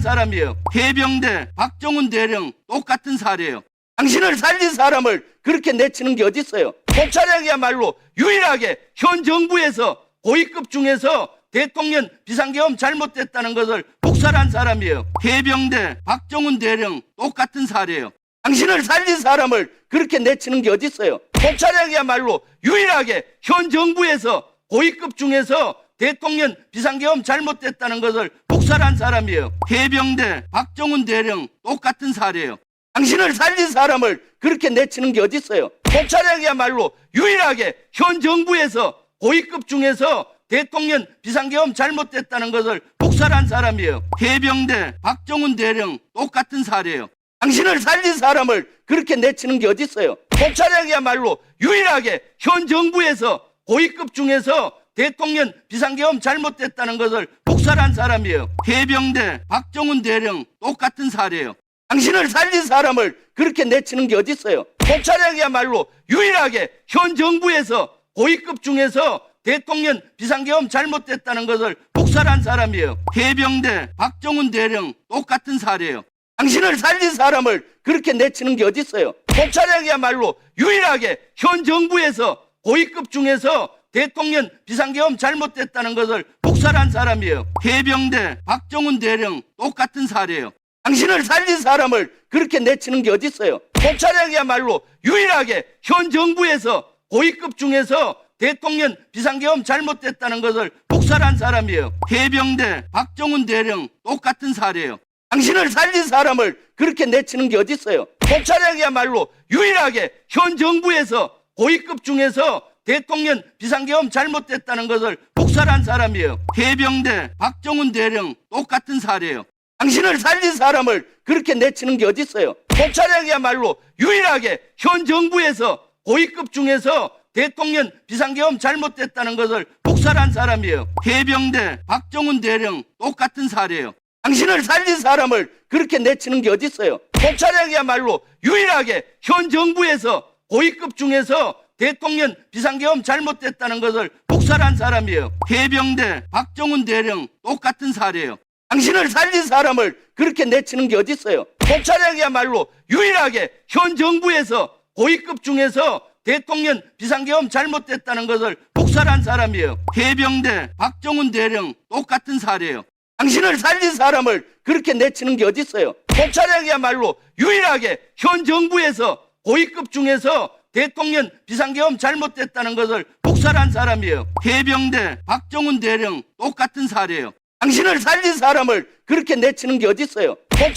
사람이에요. 해병대 박정훈 대령 똑같은 사례예요. 당신을 살린 사람을 그렇게 내치는 게 어디 있어요? 검찰이야말로 유일하게 현 정부에서 고위급 중에서 대통령 비상계엄 잘못됐다는 것을 묵살한 사람이에요. 해병대 박정훈 대령 똑같은 사례예요. 당신을 살린 사람을 그렇게 내치는 게 어디 있어요? 검찰이야말로 유일하게 현 정부에서 고위급 중에서 대통령 비상계엄 잘못됐다는 것을 묵살한 사람이에요. 해병대 박정훈 대령 똑같은 사례예요. 당신을 살린 사람을 그렇게 내치는 게 어디 있어요? 검찰이야말로 유일하게 현 정부에서 고위급 중에서 대통령 비상계엄 잘못됐다는 것을 묵살한 사람이에요. 해병대 박정훈 대령 똑같은 사례예요. 당신을 살린 사람을 그렇게 내치는 게 어디 있어요? 검찰이야말로 유일하게 현 정부에서 고위급 중에서 대통령 비상계엄 잘못됐다는 것을 묵살한 사람이에요. 해병대 박정훈 대령 똑같은 사례예요. 당신을 살린 사람을 그렇게 내치는 게 어디 있어요? 검찰이야말로 유일하게 현 정부에서 고위급 중에서 대통령 비상계엄 잘못됐다는 것을 묵살한 사람이에요. 해병대 박정훈 대령 똑같은 사례예요. 당신을 살린 사람을 그렇게 내치는 게 어디 있어요? 검찰이야말로 유일하게 현 정부에서 고위급 중에서 대통령 비상계엄 잘못됐다는 것을 묵살한 사람이에요. 해병대 박정훈 대령 똑같은 사례예요. 당신을 살린 사람을 그렇게 내치는 게 어디 있어요? 검찰이야말로 유일하게 현 정부에서 고위급 중에서 대통령 비상계엄 잘못됐다는 것을 묵살한 사람이에요. 해병대 박정훈 대령 똑같은 사례예요. 당신을 살린 사람을 그렇게 내치는 게 어디 있어요? 검찰이야말로 유일하게 현 정부에서 고위급 중에서 대통령 비상계엄 잘못됐다는 것을 묵살한 사람이에요. 해병대 박정훈 대령 똑같은 사례예요. 당신을 살린 사람을 그렇게 내치는 게 어디 있어요? 검찰이야말로 유일하게 현 정부에서 고위급 중에서 대통령 비상계엄 잘못됐다는 것을 묵살한 사람이에요. 해병대 박정훈 대령 똑같은 사례예요. 당신을 살린 사람을 그렇게 내치는 게 어디 있어요? 검찰이야말로 유일하게 현 정부에서 고위급 중에서 대통령 비상계엄 잘못됐다는 것을 묵살한 사람이에요. 해병대 박정훈 대령 똑같은 사례예요. 당신을 살린 사람을 그렇게 내치는 게 어디 있어요? 검찰이야말로 유일하게 현 정부에서 고위급 중에서 대통령 비상계엄 잘못됐다는 것을 묵살한 사람이에요. 해병대 박정훈 대령 똑같은 사례예요. 당신을 살린 사람을 그렇게 내치는 게 어디 있어요? 검찰이야말로 유일하게 현 정부에서 고위급 중에서 대통령 비상계엄 잘못됐다는 것을 묵살한 사람이에요. 해병대 박정훈 대령 똑같은 사례예요. 당신을 살린 사람을 그렇게 내치는 게 어디 있어요?